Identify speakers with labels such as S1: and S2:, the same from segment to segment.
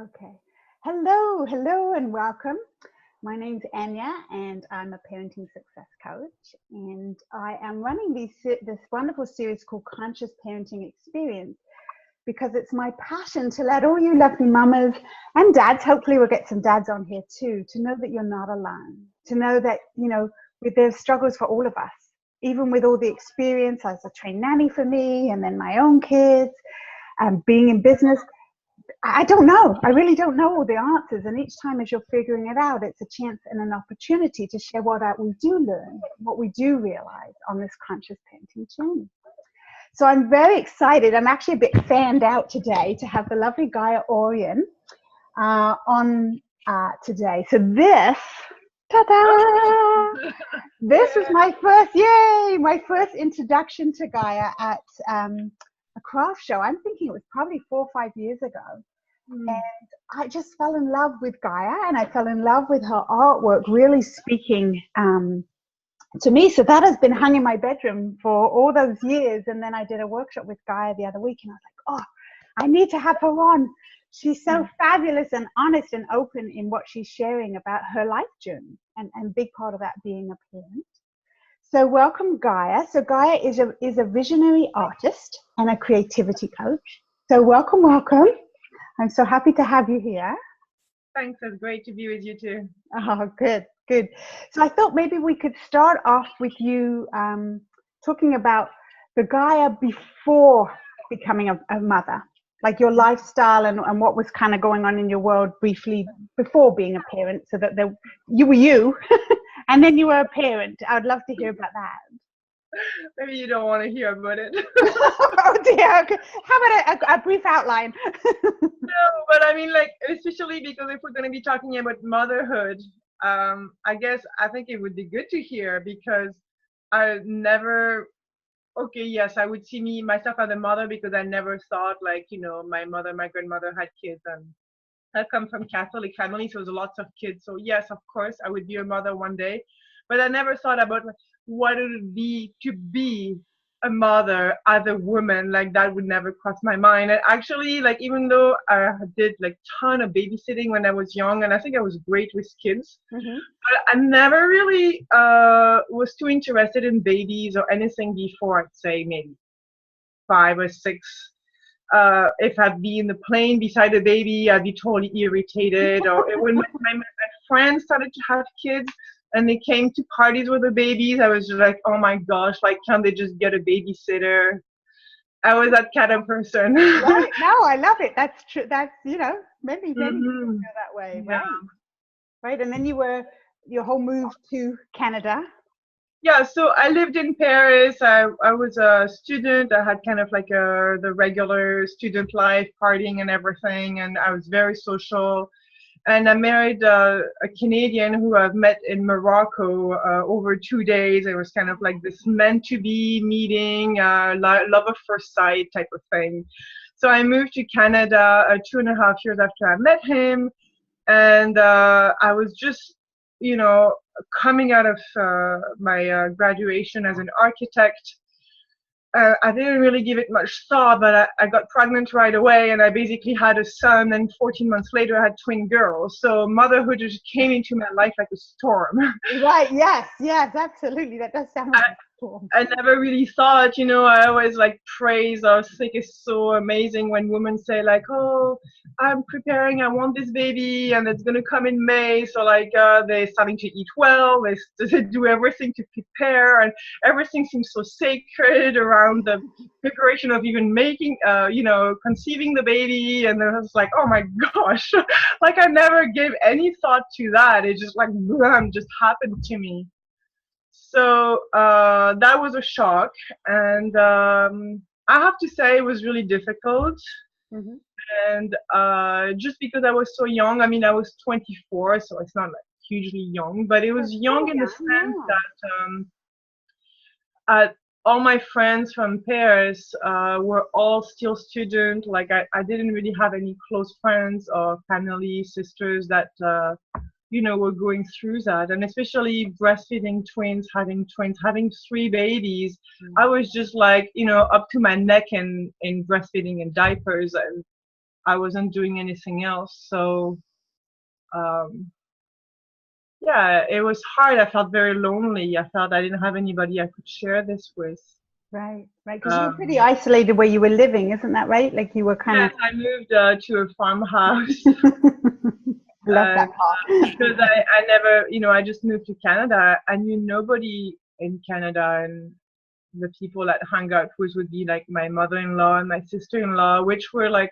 S1: Okay. Hello, and welcome. My name's Anja, and I'm a parenting success coach. And I am running this wonderful series called Conscious Parenting Experience because it's my passion to let all you lovely mamas and dads, hopefully we'll get some dads on here too, to know that you're not alone, to know that, there's struggles for all of us, even with all the experience as a trained nanny for me and then my own kids and being in business. I don't know. I really don't know all the answers. And each time as you're figuring it out, it's a chance and an opportunity to share what we do learn, what we do realize on this conscious parenting journey. So I'm very excited. I'm actually a bit fanned out today to have the lovely Gaia Orion on today. So this, ta-da! This is my first introduction to Gaia at a craft show. I'm thinking it was probably 4 or 5 years ago. And I just fell in love with Gaia, and I fell in love with her artwork, really speaking to me. So that has been hung in my bedroom for all those years. And then I did a workshop with Gaia the other week, and I was like, oh, I need to have her on. She's so fabulous and honest and open in what she's sharing about her life journey, and big part of that being a parent. So welcome, Gaia. So Gaia is a visionary artist and a creativity coach. So welcome. I'm so happy to have you here.
S2: Thanks. It's great to be with you too.
S1: Oh, good. So I thought maybe we could start off with you talking about the Gaia before becoming a mother, like your lifestyle and what was kind of going on in your world briefly before being a parent, so that you were you and then you were a parent. I would love to hear about that.
S2: Maybe you don't want to hear about it.
S1: Oh dear. Okay. How about a brief outline?
S2: No, but I mean, like, especially because if we're going to be talking about motherhood, I think it would be good to hear, because I never, yes, I would see myself as a mother, because I never thought, like, my grandmother had kids, and I come from Catholic family, so there's lots of kids. So yes, of course, I would be a mother one day, but I never thought about, like, what it would be to be a mother as a woman. Like, that would never cross my mind. And actually, like, even though I did like ton of babysitting when I was young, and I think I was great with kids, but I never really was too interested in babies or anything before, I'd say maybe 5 or 6. If I'd be in the plane beside a baby, I'd be totally irritated. Or when my friends started to have kids and they came to parties with the babies, I was just like, oh my gosh, like, can't they just get a babysitter? I was that kind of person.
S1: Right. No, I love it. That's true. That's, many people feel that way.
S2: Yeah.
S1: Right. And then your whole move to Canada.
S2: Yeah, so I lived in Paris. I was a student. I had kind of like the regular student life, partying and everything, and I was very social. And I married a Canadian who I've met in Morocco over 2 days. It was kind of like this meant to be meeting, love at first sight type of thing. So I moved to Canada 2.5 years after I met him, and I was just, coming out of my graduation as an architect. I didn't really give it much thought, but I got pregnant right away, and I basically had a son, and 14 months later I had twin girls. So motherhood just came into my life like a storm.
S1: Right, yes, absolutely. That does sound like a storm.
S2: I never really thought, I always like praise or think it's so amazing when women say, like, oh, I'm preparing, I want this baby, and it's going to come in May. So like they're starting to eat well, they do everything to prepare, and everything seems so sacred around the preparation of even making, conceiving the baby. And then I was like, oh my gosh, like I never gave any thought to that. It just like, blam, just happened to me. So that was a shock, and I have to say it was really difficult. And just because I was so young, I mean, I was 24, so it's not like hugely young, but it was young in the sense that all my friends from Paris were all still students. Like I didn't really have any close friends or family, sisters that were going through that. And especially breastfeeding twins, having 3 babies, I was just like, up to my neck in breastfeeding and diapers. And I wasn't doing anything else. So um, yeah, it was hard. I felt very lonely. I felt I didn't have anybody I could share this with.
S1: Right, right. Because you were pretty
S2: Um,
S1: isolated where you were living, isn't that right? Like you were kind of.
S2: yes, I moved to a farmhouse.
S1: Love that part.
S2: Because I never, I just moved to Canada. I knew nobody in Canada, and the people that hung out with would be like my mother-in-law and my sister-in-law, which were like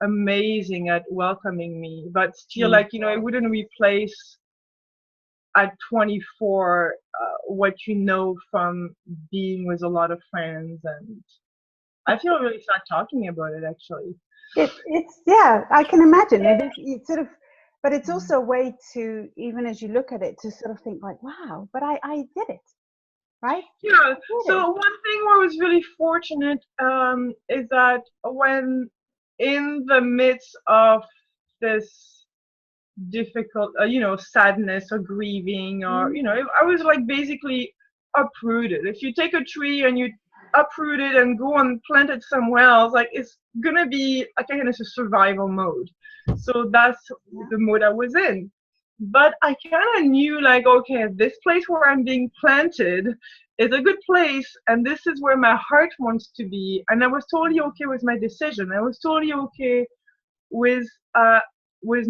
S2: amazing at welcoming me, but still,
S1: Mm.
S2: like, it wouldn't replace at 24 what you know from being with a lot of friends. And I feel really sad talking about it, actually.
S1: It's yeah, I can imagine it is. It's sort of, but it's also a way to, even as you look at it, to sort of think like, wow, but I did it, right?
S2: Yeah,
S1: I did it.
S2: so one thing where I was really fortunate is that when in the midst of this difficult, sadness or grieving, or,
S1: Mm.
S2: I was like basically uprooted. If you take a tree and you uproot it and go and plant it somewhere else, like it's gonna be like kind of a survival mode. So that's
S1: Yeah.
S2: the mode I was in. But I kind of knew, like, okay, this place where I'm being planted is a good place, and this is where my heart wants to be. And I was totally okay with my decision. I was totally okay with uh with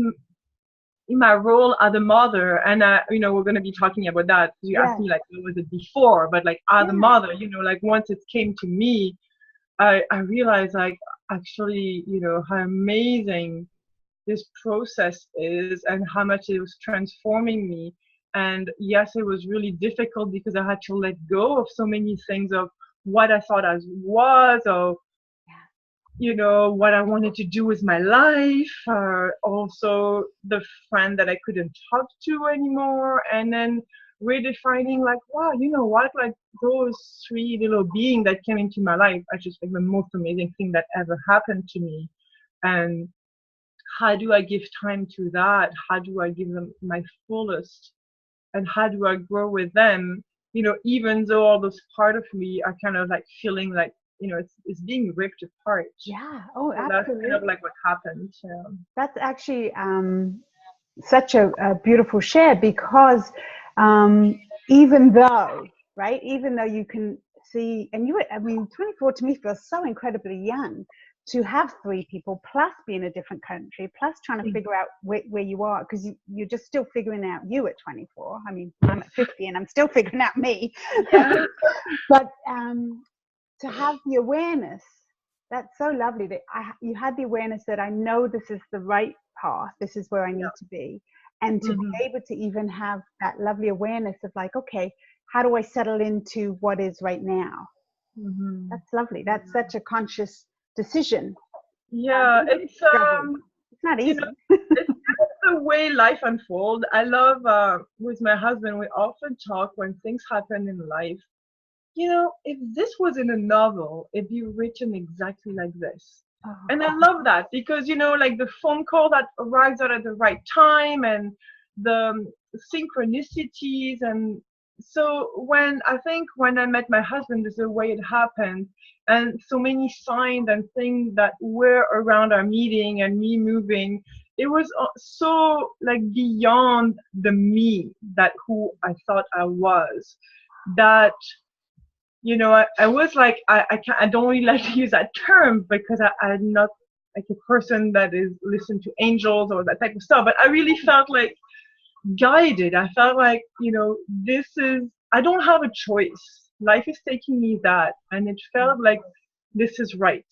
S2: my role as a mother. And we're going to be talking about that. You asked
S1: Yeah.
S2: me like what was it before, but like as a
S1: Yeah.
S2: mother, like once it came to me, I realized, like, actually, how amazing this process is and how much it was transforming me. And yes, it was really difficult because I had to let go of so many things of what I thought I was, or what I wanted to do with my life, also the friend that I couldn't talk to anymore, and then redefining, like, wow, you know what, like those three little beings that came into my life are just like the most amazing thing that ever happened to me. And how do I give time to that? How do I give them my fullest? And how do I grow with them? Even though all those part of me are kind of like feeling like, it's being ripped apart.
S1: Yeah. Oh,
S2: So that's kind of
S1: absolutely.
S2: like what happened.
S1: That's actually such a beautiful share, because even though, right, even though you can see, and you were, I mean, 24 to me feels so incredibly young to have three people, plus be in a different country, plus trying to figure out where you are, because you're just still figuring out you at 24. I mean, I'm at 50 and I'm still figuring out me.
S2: Yeah.
S1: But to have the awareness, that's so lovely that you had the awareness that I know this is the right path, this is where I need to be, and to be
S2: Hmm.
S1: able to even have that lovely awareness of like, okay, how do I settle into what is right now?
S2: Hmm.
S1: That's lovely. That's such a conscious decision.
S2: Yeah,
S1: Even
S2: it's
S1: struggle. It's not
S2: you know,
S1: easy.
S2: it's kind of the way life unfolds. I love with my husband, we often talk when things happen in life. If this was in a novel, it'd be written exactly like this. And I
S1: Oh,
S2: love that because, like the phone call that arrives out at the right time, and the synchronicities. And so when I met my husband, this is the way it happened. And so many signs and things that were around our meeting and me moving, it was so like beyond the me that who I thought I was, that I was like, I don't really like to use that term because I'm not like a person that is listen to angels or that type of stuff. But I really felt like guided. I felt like, this is, I don't have a choice. Life is taking me that. And it felt like this is right.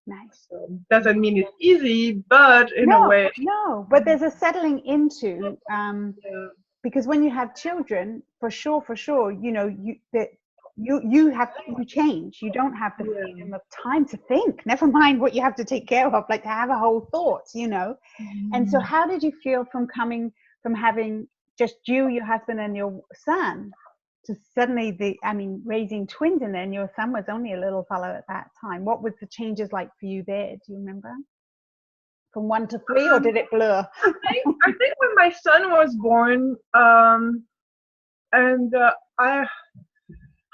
S1: nice.
S2: So doesn't mean it's easy, but in a
S1: No,
S2: way,
S1: no, but there's a settling into,
S2: yeah,
S1: because when you have children, for sure, you change. You don't have the
S2: yeah.
S1: freedom of time to think. Never mind what you have to take care of, like to have a whole thoughts. And so,
S2: Mhm.
S1: how did you feel from coming from having just you, your husband, and your son, to suddenly raising twins, and then your son was only a little fellow at that time? What was the changes like for you there? Do you remember? From 1 to 3, or
S2: Um,
S1: did it blur?
S2: I think when my son was born, and I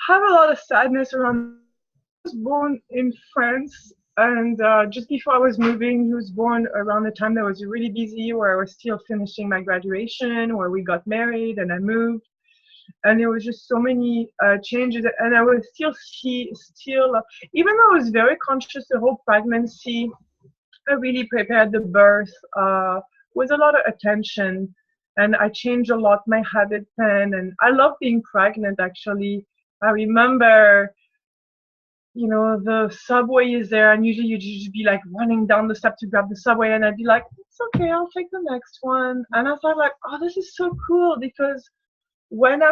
S2: have a lot of sadness around. I was born in France, And just before I was moving, he was born around the time that was really busy, where I was still finishing my graduation, where we got married and I moved. And there was just so many changes. And I was still, even though I was very conscious the whole pregnancy, I really prepared the birth with a lot of attention. And I changed a lot my habit plan. And I love being pregnant, actually. I remember, the subway is there, and usually you'd just be like running down the step to grab the subway, and I'd be like, it's okay, I'll take the next one. And I thought like, oh, this is so cool, because when I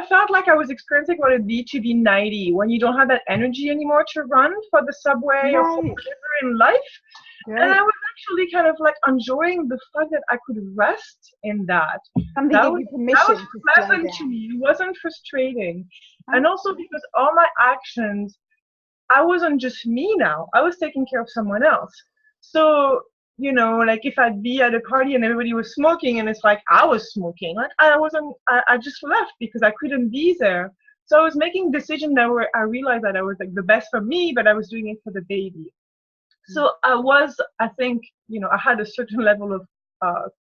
S2: felt like I was experiencing what it'd be to be 90, when you don't have that energy anymore to run for the subway or for whatever in life. Right. And I was actually kind of like enjoying the fact that I could rest in that. That was pleasant to me. It wasn't frustrating. And also because all my actions, I wasn't just me now. I was taking care of someone else. So, like if I'd be at a party and everybody was smoking and it's like I was smoking, like I just left because I couldn't be there. So I was making decisions where I realized that I was like the best for me, but I was doing it for the baby. So I think, I had a certain level of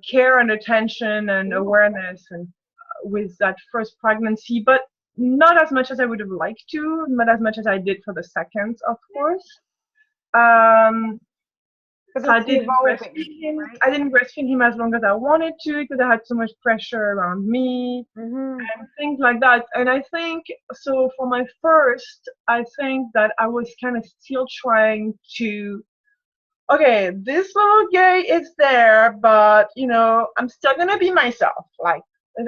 S2: care and attention and awareness and with that first pregnancy, but not as much as I would have liked to, not as much as I did for the second, of course. So I didn't breastfeed him. Right? I didn't breastfeed him as long as I wanted to because I had so much pressure around me and things like that. And I think, so for my first, I think that I was kind of still trying to, okay, this little guy is there, but, I'm still going to be myself. Like,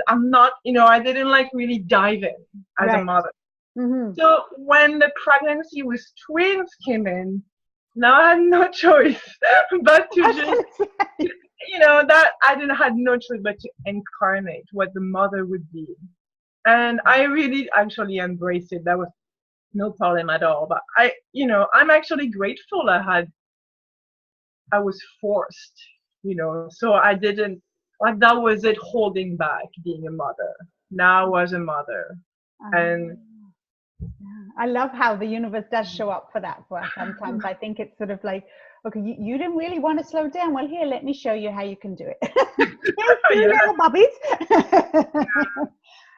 S2: I'm not, I didn't like really dive in as a mother. So when the pregnancy with twins came in, now I had no choice but to just, that I didn't have no choice but to incarnate what the mother would be. And I really actually embraced it. That was no problem at all. But I'm actually grateful I was forced, so I didn't, like that was it holding back being a mother. Now I was a mother. And
S1: I love how the universe does show up for that for us sometimes. I think it's sort of like, okay, you didn't really want to slow down. Well, here, let me show you how you can do it. Here's little bubbies.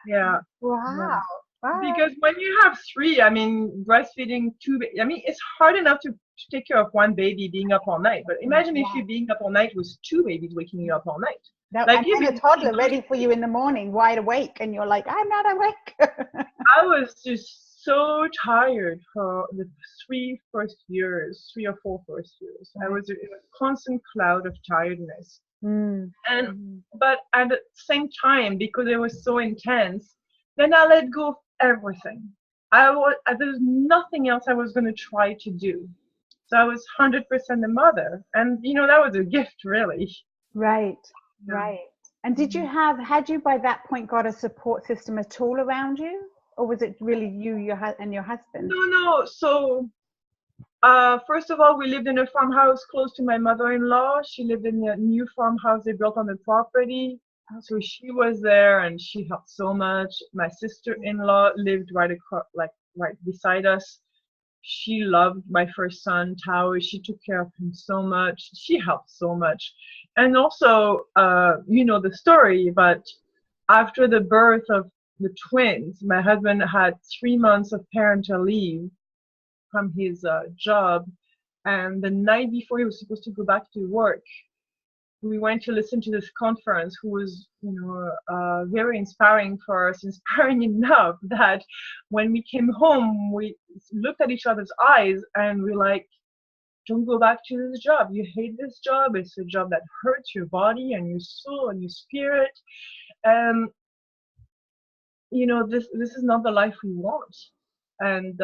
S2: Yeah.
S1: Wow. Wow.
S2: Because when you have three, breastfeeding two, it's hard enough to take care of one baby being up all night. But imagine if you're being up all night with two babies waking you up all night.
S1: Like you a toddler ready for you in the morning, wide awake, and you're like, I'm not awake.
S2: I was just so tired for the 3 or 4 first years. I was in a constant cloud of tiredness. But at the same time, because it was so intense, then I let go of everything. There's nothing else I was going to try to do. So I was 100% a mother. And, that was a gift, really.
S1: Right. Right. And had you by that point got a support system at all around you? Or was it really you, and your husband?
S2: No. So, first of all, we lived in a farmhouse close to my mother-in-law. She lived in a new farmhouse they built on the property. So she was there and she helped so much. My sister-in-law lived right beside us. She loved my first son, Tao. She took care of him so much. She helped so much. And also, the story, but after the birth of the twins, my husband had 3 months of parental leave from his job. And the night before he was supposed to go back to work, we went to listen to this conference who was, very inspiring for us, inspiring enough that when we came home, we looked at each other's eyes and we're like, don't go back to this job. You hate this job. It's a job that hurts your body and your soul and your spirit. This is not the life we want. And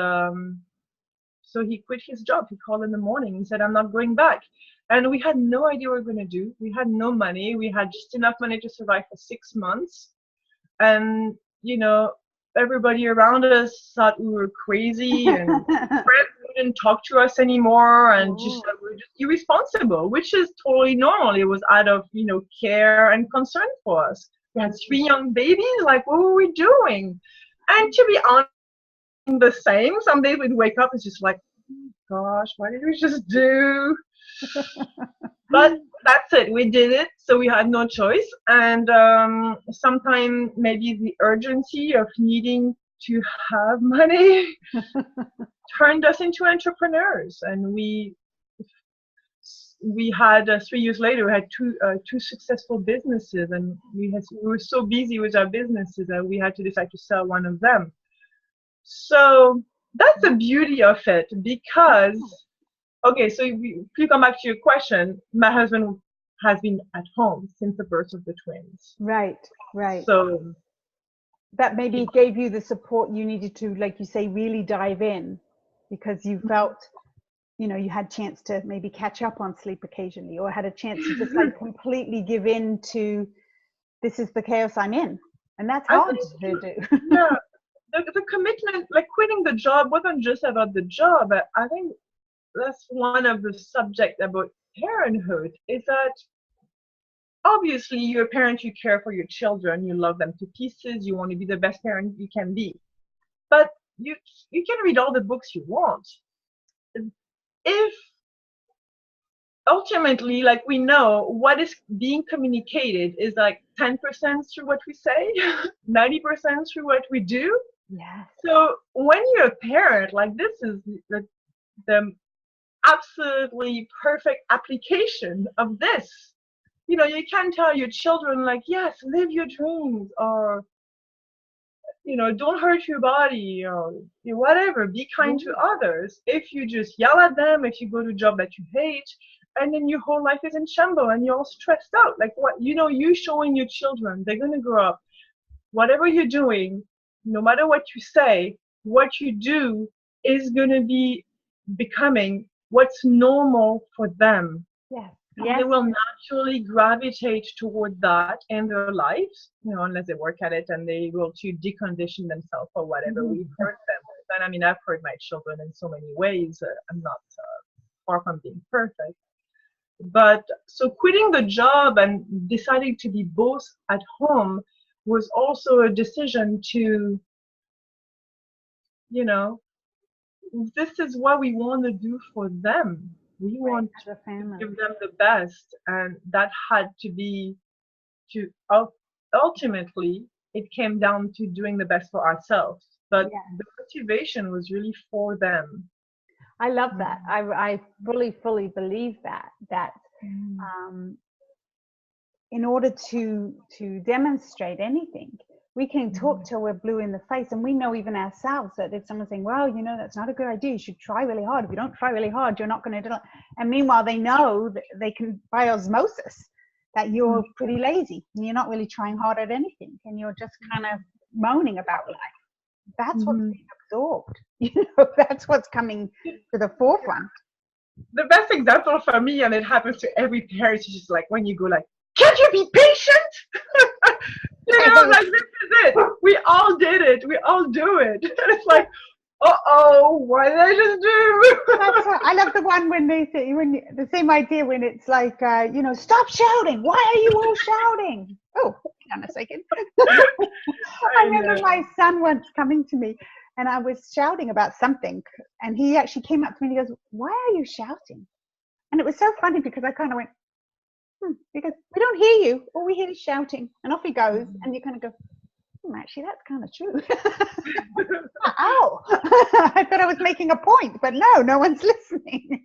S2: so he quit his job. He called in the morning and said, I'm not going back. And we had no idea what we were going to do. We had no money. We had just enough money to survive for 6 months. And, everybody around us thought we were crazy and friends wouldn't talk to us anymore and we were just irresponsible, which is totally normal. It was out of, care and concern for us. We had 3 young babies. Like, what were we doing? And to be honest, the same. Some days we'd wake up, it's just like, oh gosh, what did we just do? But that's it. We did it, so we had no choice. And sometimes maybe the urgency of needing to have money turned us into entrepreneurs. And we had 3 years later, we had two successful businesses, and we were so busy with our businesses that we had to decide to sell one of them. So that's the beauty of it, because okay, so if you come back to your question, my husband has been at home since the birth of the twins.
S1: Right.
S2: So
S1: that maybe gave you the support you needed to, like you say, really dive in, because you felt, you had a chance to maybe catch up on sleep occasionally, or had a chance to just like completely give in to, this is the chaos I'm in. And that's hard to do.
S2: Yeah, the commitment, like quitting the job wasn't just about the job. I think that's one of the subjects about parenthood, is that obviously you're a parent, you care for your children, you love them to pieces, you want to be the best parent you can be. But you can read all the books you want. If ultimately, like, we know what is being communicated is like 10% through what we say, 90% through what we do.
S1: Yeah.
S2: So when you're a parent, like, this is the absolutely perfect application of this. You can tell your children, like, yes, live your dreams, or don't hurt your body, or whatever, be kind to others. If you just yell at them, if you go to a job that you hate, and then your whole life is in shambles and you're all stressed out, like, what, you showing your children, they're going to grow up, whatever you're doing, no matter what you say, what you do is going to be becoming what's normal for them.
S1: Yes.
S2: They will naturally gravitate toward that in their lives, unless they work at it, and they will to decondition themselves for whatever we hurt them with. And I mean, I've hurt my children in so many ways. I'm not far from being perfect. But so quitting the job and deciding to be both at home was also a decision to, this is what we want to do for them. We want to give them the best, and that had to be ultimately it came down to doing the best for ourselves. But the motivation was really for them.
S1: I love that. I fully believe that in order to demonstrate anything, we can talk till we're blue in the face, and we know even ourselves that if someone's saying, well, that's not a good idea, you should try really hard. If you don't try really hard, you're not going to do it. And meanwhile, they know that they can, by osmosis, that you're pretty lazy and you're not really trying hard at anything, and you're just kind of moaning about life. That's what's being absorbed. That's what's coming to the forefront.
S2: The best example for me, and it happens to every parent, is just like when you go like, can't you be patient? Like, this is it. We all did it. We all do it. And it's like, what did I just do?
S1: I love the one when they say, the same idea when it's like, stop shouting. Why are you all shouting? Oh, hang on a second. I remember my son once coming to me, and I was shouting about something, and he actually came up to me and he goes, why are you shouting? And it was so funny because I kind of went, because we don't hear you, all we hear is shouting. And off he goes, and you kind of go, actually, that's kind of true. Ow! I thought I was making a point, but no one's listening.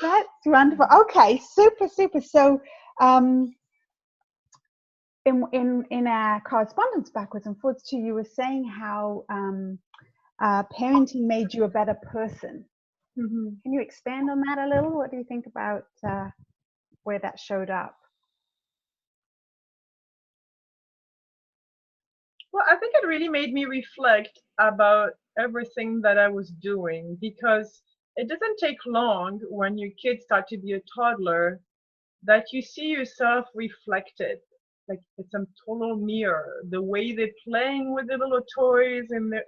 S1: That's wonderful. Okay, super. So, in our correspondence backwards and forwards too, you were saying how parenting made you a better person. Can you expand on that a little? What do you think about where that showed up?
S2: Well, I think it really made me reflect about everything that I was doing, because it doesn't take long when your kids start to be a toddler that you see yourself reflected. Like, it's a total mirror. The way they're playing with the little toys and the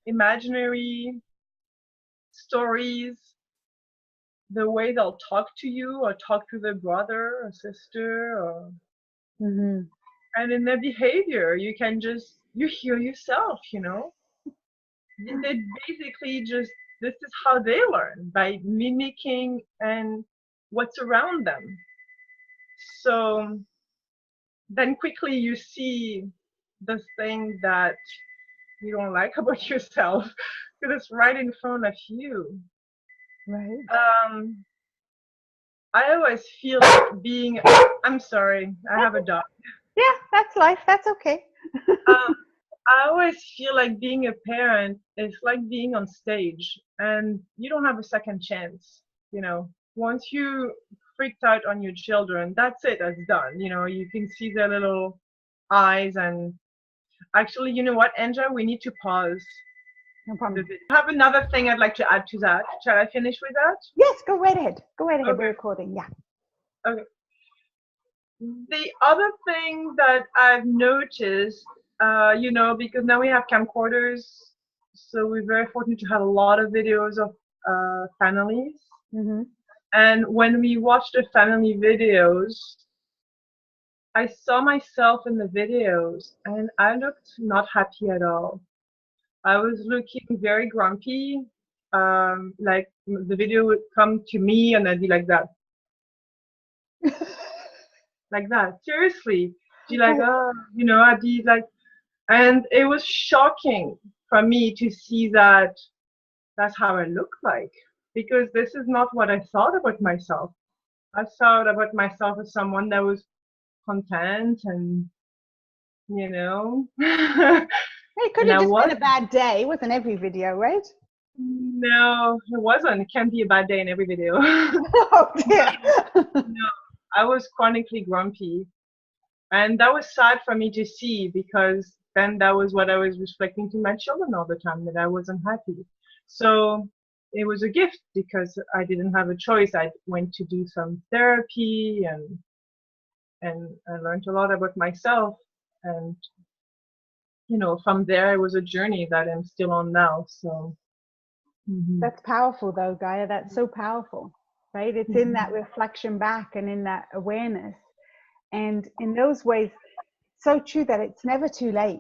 S2: imaginary stories, the way they'll talk to you or talk to their brother or sister, or and in their behavior, you hear yourself, they basically just, this is how they learn, by mimicking and what's around them. So then quickly you see the thing that you don't like about yourself because it's right in front of you.
S1: Right.
S2: I always feel like being, I'm sorry, I have a dog.
S1: Yeah, that's life. That's okay.
S2: Um, I always feel like being a parent is like being on stage and you don't have a second chance. You know, once you freaked out on your children, that's it, that's done. You know, you can see their little eyes. And actually, you know what, Anja, we need to pause
S1: No
S2: the
S1: problem.
S2: video. I have another thing I'd like to add to that. Shall I finish with that?
S1: Yes, go right ahead. Go right ahead.
S2: Okay.
S1: We're recording. Yeah.
S2: Okay. The other thing that I've noticed, you know, because now we have camcorders, so we're very fortunate to have a lot of videos of families.
S1: Mm-hmm.
S2: And when we watch the family videos, I saw myself in the videos and I looked not happy at all. I was looking very grumpy. Like the video would come to me and I'd be like that. Like that. Seriously. Be like, oh, you know, I'd be like, and it was shocking for me to see that that's how I look like, because this is not what I thought about myself. I thought about myself as someone that was content and, you know,
S1: It could
S2: and
S1: have
S2: I
S1: just been
S2: was.
S1: a bad day. It wasn't every video, right?
S2: No, it wasn't. It can't be a bad day in every video.
S1: Oh dear.
S2: No, I was chronically grumpy. And that was sad for me to see, because then that was what I was reflecting to my children all the time, that I wasn't happy. So it was a gift because I didn't have a choice. I went to do some therapy and I learned a lot about myself. And, you know, from there, it was a journey that I'm still on now. So,
S1: That's powerful though, Gaia. That's so powerful, right? It's in that reflection back and in that awareness. And in those ways, so true that it's never too late.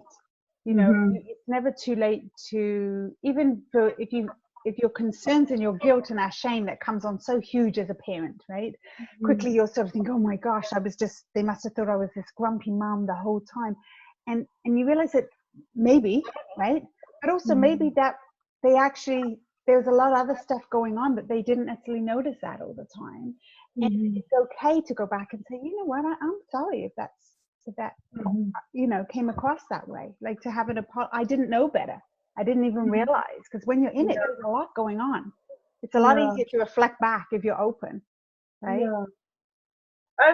S1: You know, it's never too late to, even for, if your concerns and your guilt and our shame that comes on so huge as a parent, right? Quickly you'll sort of think, oh my gosh, they must have thought I was this grumpy mom the whole time. And you realize that maybe, right? But also maybe that there was a lot of other stuff going on, but they didn't necessarily notice that all the time. And it's okay to go back and say, you know what, I'm sorry if that you know, came across that way. Like to have I didn't know better. I didn't even realize, because when you're in it, there's a lot going on. It's a lot easier to reflect back if you're open, right?
S2: Yeah.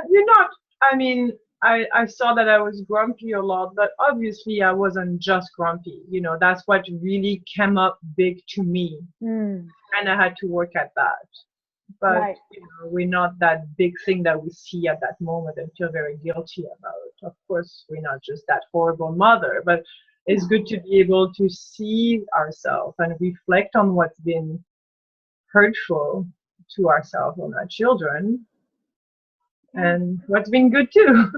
S2: You're not, I mean, I saw that I was grumpy a lot, but obviously I wasn't just grumpy. You know, that's what really came up big to me. And I had to work at that. But, you know, we're not that big thing that we see at that moment and feel very guilty about. Of course, we're not just that horrible mother, but it's good to be able to see ourselves and reflect on what's been hurtful to ourselves and our children. And what's been good too.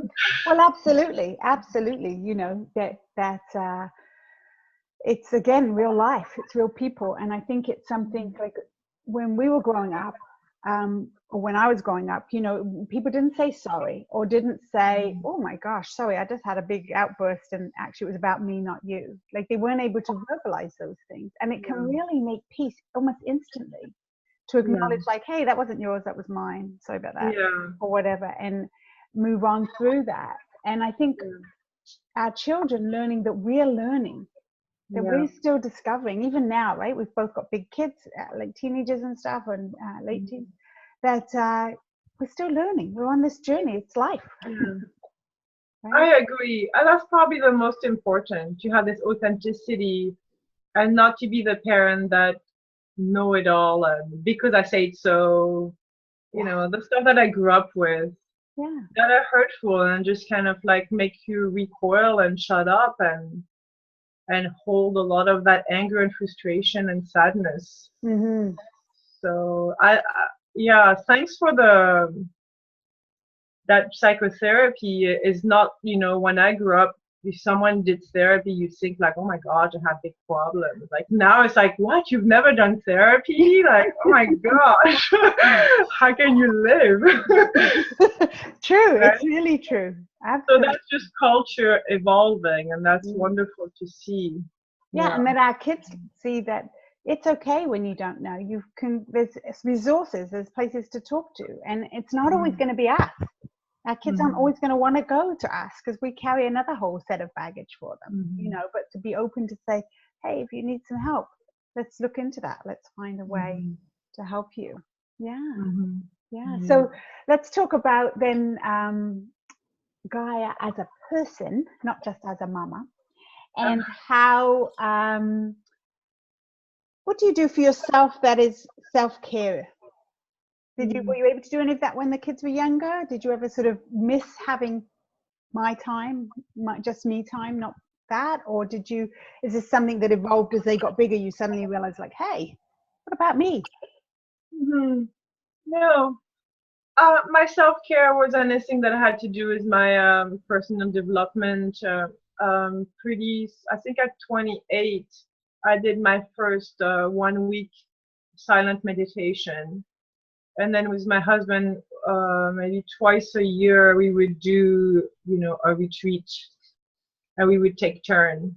S1: Well, absolutely, absolutely. You know, that it's again real life. It's real people, and I think it's something like when we were growing up, or when I was growing up. You know, people didn't say sorry or didn't say, "Oh my gosh, sorry, I just had a big outburst," and actually it was about me, not you. Like they weren't able to verbalize those things, and it can really make peace almost instantly. To acknowledge like, hey, that wasn't yours, that was mine, sorry about that, or whatever, and move on through that. And I think our children learning that we're learning, that we're still discovering, even now, right? We've both got big kids, like teenagers and stuff, and late teens, that we're still learning. We're on this journey. It's life.
S2: Right? I agree. And that's probably the most important, to have this authenticity and not to be the parent that know it all and because I say it so, you know, the stuff that I grew up with that are hurtful and just kind of like make you recoil and shut up and hold a lot of that anger and frustration and sadness. So yeah, thanks for that psychotherapy is not, you know, when I grew up, if someone did therapy, you think like, oh my God, you have big problems. Like now it's like, what? You've never done therapy? Like, oh my gosh, how can you live?
S1: True,
S2: Right?
S1: it's really true.
S2: So
S1: Absolutely.
S2: that's just culture evolving, and that's
S1: Mm.
S2: wonderful to see.
S1: Yeah,
S2: Yeah.
S1: and that our kids see that it's okay when you don't know. You can, there's resources, there's places to talk to, and it's not always going to be us. Our kids aren't
S2: Mm-hmm.
S1: always going to want to go to us because we carry another whole set of baggage for them, you
S2: Mm-hmm.
S1: know. But to be open to say, hey, if you need some help, let's look into that. Let's find a way
S2: Mm-hmm.
S1: to help you. Yeah,
S2: Mm-hmm.
S1: yeah.
S2: Yeah.
S1: So let's talk about then Gaia as a person, not just as a mama, and how what do you do for yourself that is self-care? Were you able to do any of that when the kids were younger? Did you ever sort of miss having my time, just me time, not that? Or is this something that evolved as they got bigger? You suddenly realized like, hey, what about me?
S2: Mm-hmm. No. My self-care was anything that had to do with my personal development. I think at 28, I did my first 1 week silent meditation. And then with my husband, maybe twice a year, we would do, a retreat, and we would take turn. And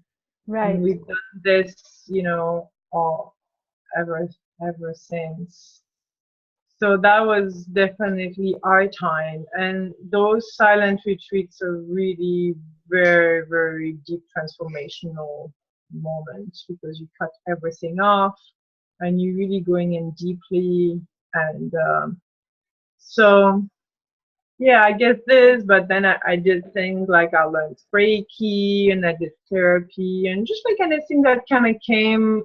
S1: Right.
S2: we've done this, all ever since. So that was definitely our time. And those silent retreats are really very, very deep transformational moments because you cut everything off and you're really going in deeply. And so, yeah, I get this, but then I did things like I learned Reiki and I did therapy and just like anything that kind of came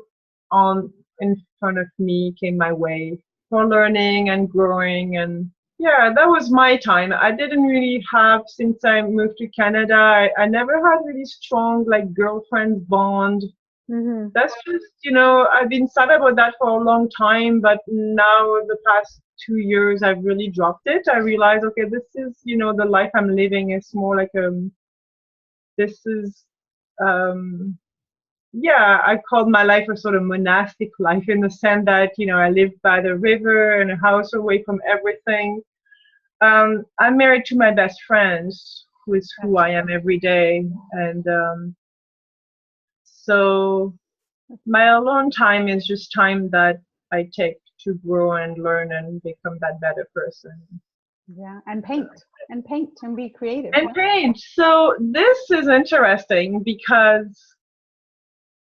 S2: on in front of me, came my way for learning and growing. And yeah, that was my time. I didn't really have, since I moved to Canada, I never had really strong like girlfriend bond.
S1: Mm-hmm.
S2: That's just, I've been sad about that for a long time, but now the past 2 years, I've really dropped it. I realized, okay, this is, the life I'm living is more like this is, um, yeah, I called my life a sort of monastic life in the sense that, I live by the river in a house away from everything. I'm married to my best friends, who is who I am every day. And so my alone time is just time that I take to grow and learn and become that better person.
S1: Yeah, and paint and be creative.
S2: And paint. So this is interesting because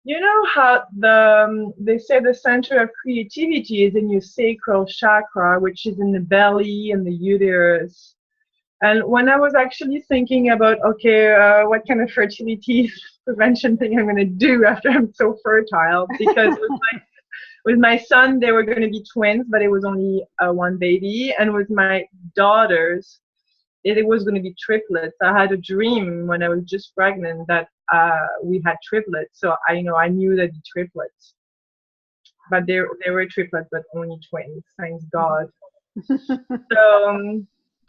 S2: you know how they say the center of creativity is in your sacral chakra, which is in the belly and the uterus. And when I was actually thinking about, okay, what kind of fertility prevention thing I'm going to do after I'm so fertile, because with my son, they were going to be twins, but it was only one baby. And with my daughters, it was going to be triplets. I had a dream when I was just pregnant that we had triplets. So I knew that the triplets, but they were triplets, but only twins. Thank God. So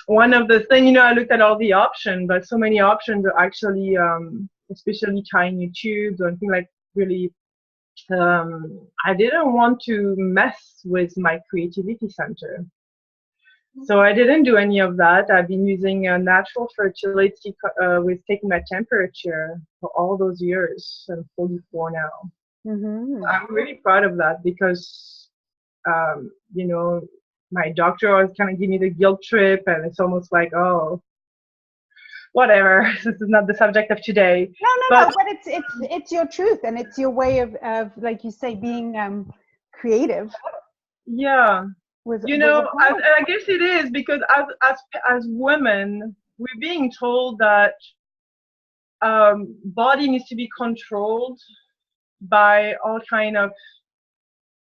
S2: one of the things, I looked at all the options, but so many options are actually, especially tiny tubes or anything like really. I didn't want to mess with my creativity center. So I didn't do any of that. I've been using natural fertility with taking my temperature for all those years. I'm 44 now.
S1: Mm-hmm.
S2: I'm really proud of that because, um, you know, my doctor always kind of give me the guilt trip, and it's almost like, oh, whatever. This is not the subject of today.
S1: No, but it's your truth, and it's your way of like you say, being creative.
S2: Yeah.
S1: Was a part of
S2: I guess it is because as women, we're being told that body needs to be controlled by all kind of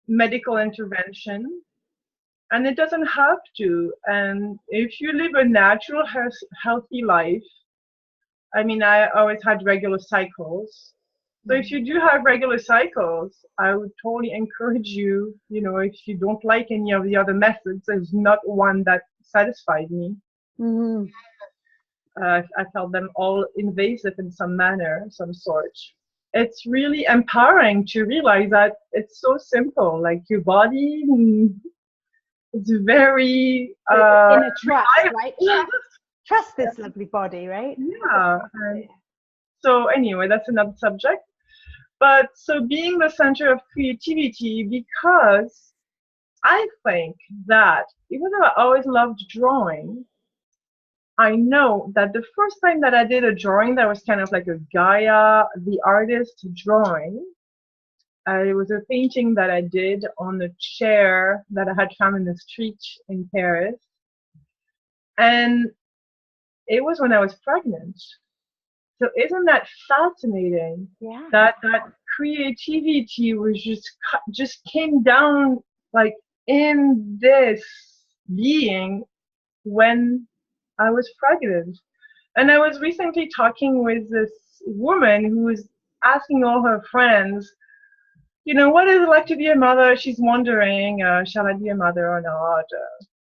S2: medical intervention, and it doesn't have to. And if you live a natural, healthy life, I mean, I always had regular cycles. So if you do have regular cycles, I would totally encourage you, if you don't like any of the other methods, there's not one that satisfied me.
S1: Mm-hmm.
S2: I felt them all invasive in some manner, some sort. It's really empowering to realize that it's so simple. Like your body, it's very
S1: in a trust, right? Trust this lovely body, right?
S2: yeah. And so anyway, that's another subject. But so being the center of creativity, because I think that even though I always loved drawing, I know that the first time that I did a drawing that was kind of like a Gaia, the artist drawing, it was a painting that I did on a chair that I had found in the street in Paris. And it was when I was pregnant. So isn't that fascinating?
S1: Yeah.
S2: That creativity was just came down like in this being when I was pregnant. And I was recently talking with this woman who was asking all her friends, you know, what is it like to be a mother? She's wondering, shall I be a mother or not?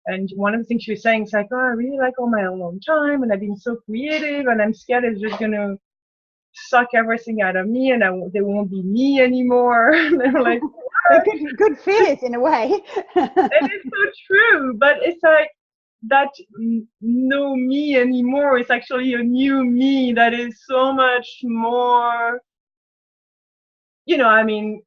S2: And one of the things she was saying is like, oh, I really like all my alone time, and I've been so creative, and I'm scared it's just going to suck everything out of me, and there won't be me anymore. And they're like,
S1: good fears in a way.
S2: It is so true, but it's like that no me anymore is actually a new me that is so much more. You know, I mean,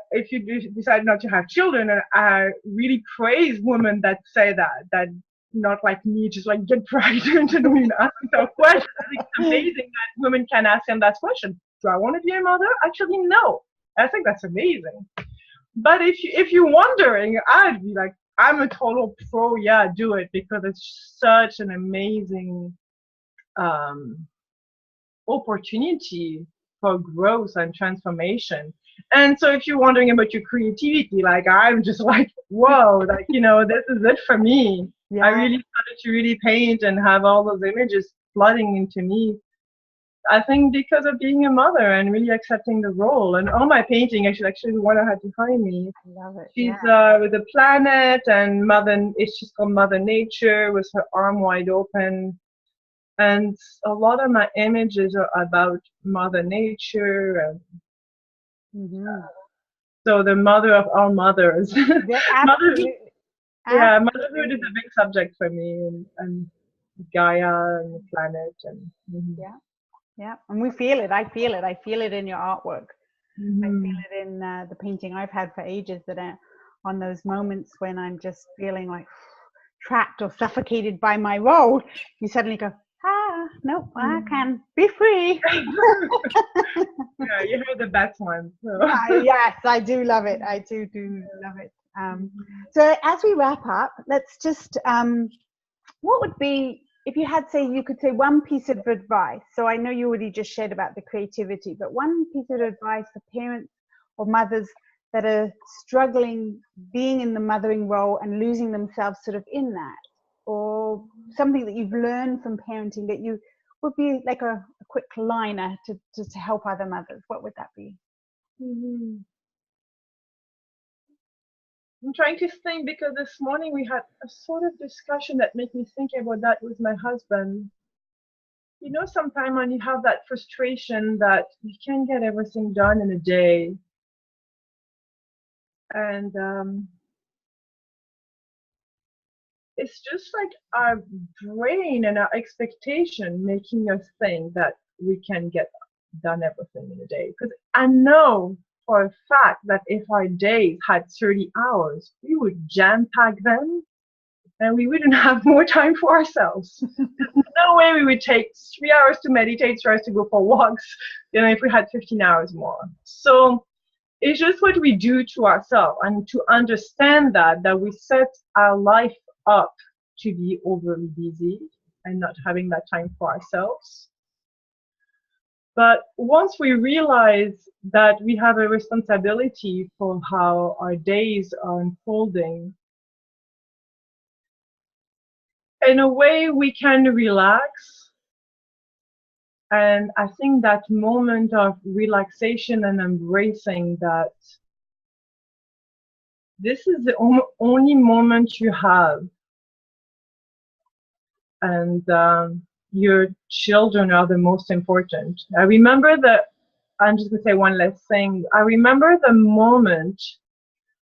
S2: if you decide not to have children, I really praise women that say that not like me, just like get pregnant and we ask themselves questions. I think it's amazing that women can ask them that question. Do I want to be a mother? Actually, no. I think that's amazing. But if you're wondering, I'd be like, I'm a total pro. Yeah, do it, because it's such an amazing opportunity for growth and transformation. And so if you're wondering about your creativity, like I'm just like, whoa, like, you know, this is it for me. Yeah. I really started to really paint and have all those images flooding into me. I think because of being a mother and really accepting the role. And all my painting, actually the one I had behind me,
S1: I love it.
S2: She's with a planet, and she's called Mother Nature with her arm wide open. And a lot of my images are about Mother Nature. And so the mother of all mothers.
S1: Absolutely.
S2: Motherhood is a big subject for me, and Gaia and the planet. And
S1: yeah, and we feel it. I feel it in your artwork. I feel it in the painting I've had for ages, that on those moments when I'm just feeling like trapped or suffocated by my role, you suddenly go, no, I can be free.
S2: Yeah, you heard the best one. So.
S1: Yes, I do love it. I do love it. So as we wrap up, let's just, what would be, if you had, you could say one piece of advice. So I know you already just shared about the creativity, but one piece of advice for parents or mothers that are struggling being in the mothering role and losing themselves sort of in that, or something that you've learned from parenting that you would be like a quick liner to help other mothers, what would that be?
S2: I'm trying to think, because this morning we had a sort of discussion that made me think about that with my husband. You know, sometimes when you have that frustration that you can't get everything done in a day, and it's just like our brain and our expectation making us think that we can get done everything in a day. Because I know for a fact that if our days had 30 hours, we would jam pack them and we wouldn't have more time for ourselves. There's no way we would take 3 hours to meditate, 3 hours to go for walks, you know, if we had 15 hours more. So it's just what we do to ourselves, and to understand that we set our life up to be overly busy and not having that time for ourselves. But once we realize that we have a responsibility for how our days are unfolding, in a way we can relax. And I think that moment of relaxation and embracing that this is the only moment you have. And your children are the most important. I remember I'm just going to say one last thing. I remember the moment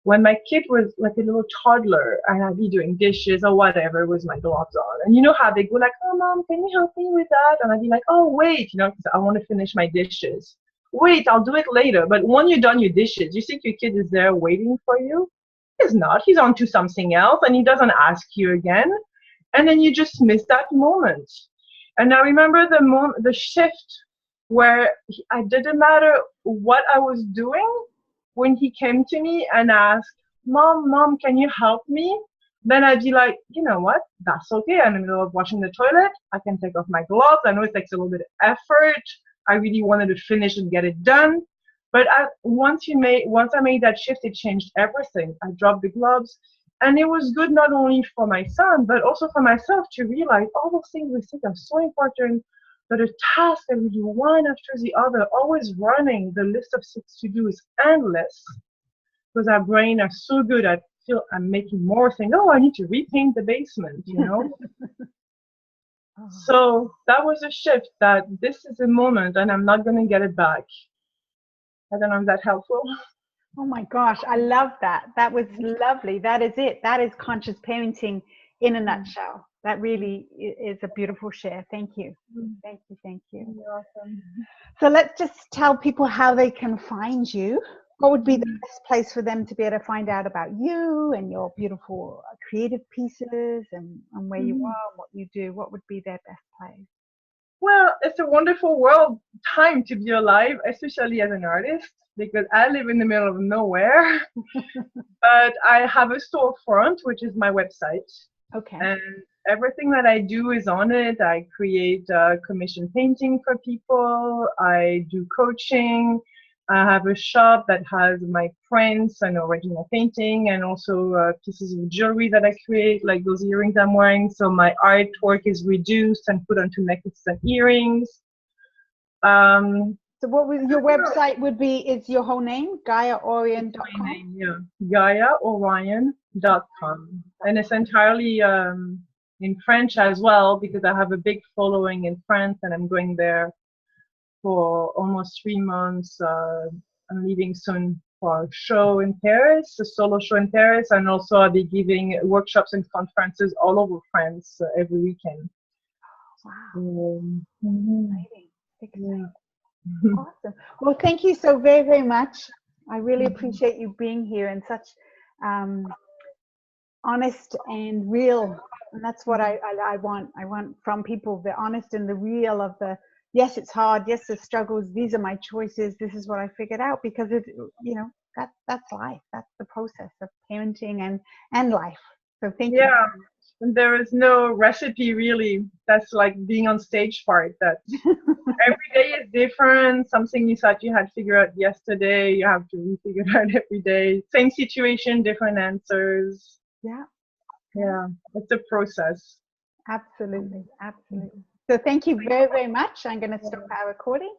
S2: when my kid was like a little toddler and I'd be doing dishes or whatever with my gloves on. And you know how they go like, oh, mom, can you help me with that? And I'd be like, oh, wait, 'cause I want to finish my dishes. Wait, I'll do it later. But when you're done your dishes, you think your kid is there waiting for you? He's not. He's on to something else and he doesn't ask you again. And then you just miss that moment. And I remember the shift where I didn't matter what I was doing when he came to me and asked, Mom, can you help me? Then I'd be like, you know what? That's okay. I'm in the middle of washing the toilet. I can take off my gloves. I know it takes a little bit of effort. I really wanted to finish and get it done. But once I made that shift, it changed everything. I dropped the gloves. And it was good not only for my son, but also for myself to realize all those things we think are so important, but a task that we do one after the other, always running, the list of things to do is endless because our brain are so good at I'm making more things. Oh, I need to repaint the basement, So that was a shift that this is a moment and I'm not going to get it back. I don't know if that's helpful.
S1: Oh my gosh, I love that. That was lovely. That is it. That is conscious parenting in a nutshell. That really is a beautiful share. Thank you. Thank you. Thank you.
S2: You're welcome.
S1: So let's just tell people how they can find you. What would be the best place for them to be able to find out about you and your beautiful creative pieces and where you are and what you do? What would be their best place?
S2: Well, it's a wonderful time to be alive, especially as an artist, because I live in the middle of nowhere. But I have a storefront, which is my website.
S1: Okay.
S2: And everything that I do is on it. I create commission painting for people. I do coaching. I have a shop that has my prints and original painting and also pieces of jewelry that I create, like those earrings I'm wearing. So my artwork is reduced and put onto necklaces and earrings.
S1: So what was your website would be, is your whole name, GaiaOrion.com?
S2: Yeah, GaiaOrion.com. And it's entirely in French as well because I have a big following in France and I'm going there for almost 3 months. I'm leaving soon for a show in Paris, a solo show in Paris, and also I'll be giving workshops and conferences all over France every weekend.
S1: Wow. Exciting. Awesome. Well, thank you so very, very much. I really appreciate you being here and such honest and real. And that's what I want. I want from people the honest and the real of the, yes, it's hard. Yes, the struggles. These are my choices. This is what I figured out because that's life. That's the process of parenting and life. So thank you.
S2: Yeah. And there is no recipe really. That's like being on stage part. That every day is different. Something you thought you had figured out yesterday, you have to refigure it out every day. Same situation, different answers.
S1: Yeah.
S2: It's a process.
S1: Absolutely. So thank you very, very much. I'm going to stop our recording.